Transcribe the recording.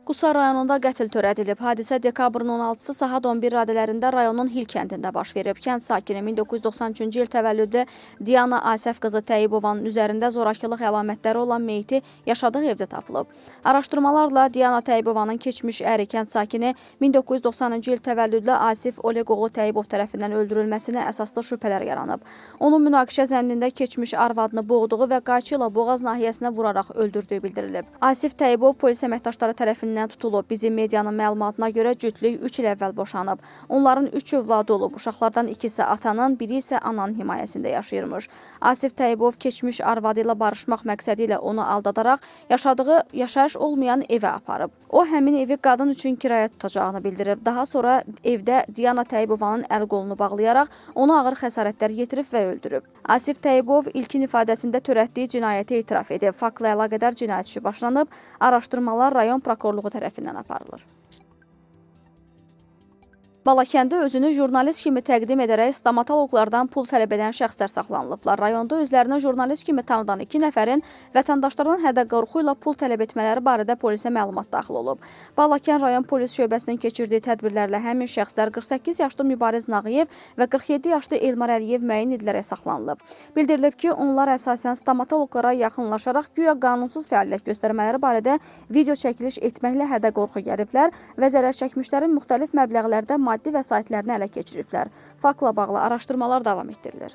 Qusa rayonunda qətl törədilib. Hadisə dekabrın 16-sı saat 11 radələrində rayonun Hil kəndində baş verib. Kənd sakini 1993-cü il təvəllüdlü Diana Asəf qızı Təyyibovanın üzərində zorakılıq əlamətləri olan meyti yaşadığı evdə tapılıb. Araşdırmalarla Diana Təyyibovanın keçmiş əri kənd sakini 1990-cı il təvəllüdlü Asif Oleqoğlu Təyyibov tərəfindən öldürülməsinə əsaslı şübhələr yaranıb. Onun münaqişə zəminində keçmiş arvadını boğduğu və qayçı ilə boğaz nahiyəsinə vuraraq öldürdüyü bildirilib. Asif Təyyibov polis əməkdaşları tərəfindən tutulub. Bizim medianın məlumatına görə cütlük 3 il əvvəl boşanıb. Onların 3 övladı olub. Uşaqlardan ikisi atanın, biri isə ananın himayəsində yaşayırmış. Asif Təyyibov keçmiş arvadı ilə barışmaq məqsədi ilə onu aldadaraq yaşadığı yaşayış olmayan evə aparıb. O, həmin evi qadın üçün kirayə tutacağını bildirib. Daha sonra evdə Diana Təyyibovanın əl-qolunu bağlayaraq onu ağır xəsarətlər yetirib və öldürüb. Asif Təyyibov ilkin ifadəsində törətdiyi cinayəti etiraf edib. Faktla əlaqədar cinayət işi başlanıb. Araşdırmalar rayon prokurorluğu tərəfindən aparılır. Balakəndə özünü jurnalist kimi təqdim edərək stomatoloqlardan pul tələb edən şəxslər saxlanılıblar. Rayonda özlərini jurnalist kimi tanıdan 2 nəfərin vətəndaşların hədə-qorxu ilə pul tələb etmələri barədə polisə məlumat daxil olub. Balakən rayon polis şöbəsinin keçirdiyi tədbirlərlə həmin şəxslər 48 yaşlı Mübariz Nağıyev və 47 yaşlı Elmar Əliyev müəyyən edilərək saxlanılıb. Bildirilib ki, onlar əsasən stomatoloqlara yaxınlaşaraq güya qanunsuz fəaliyyət göstərmələri barədə video çəkiliş etməklə hədə-qorxu gəliblər və zərər çəkmişlərin müxtəlif məbləğlərdə maddi vəsaitlərini ələ keçiriblər. Faktla bağlı araşdırmalar davam etdirilir.